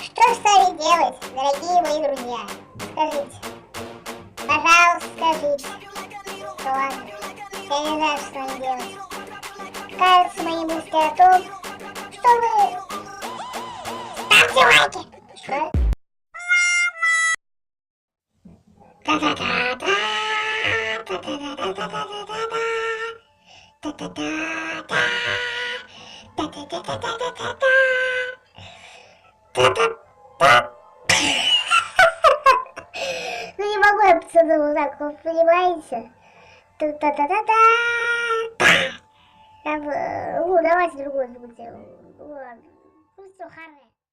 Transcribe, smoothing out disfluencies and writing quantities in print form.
Что стали делать, дорогие мои друзья? Скажите. Пожалуйста, скажите. Ладно, я не знаю, что с вами делать. Кажется, мои мысли о том, что вы... Ставьте лайки! Что? Та-та-та-та! Та-та-та-та-та-та-та-та! Та-та-та-та! Та-та-та-та-та-та-та! Ну не могу я пацаны вот так, вы понимаете? Та-та-та-та-та! Ну давайте другой звук сделаем. Ладно. Ну все, хорошо.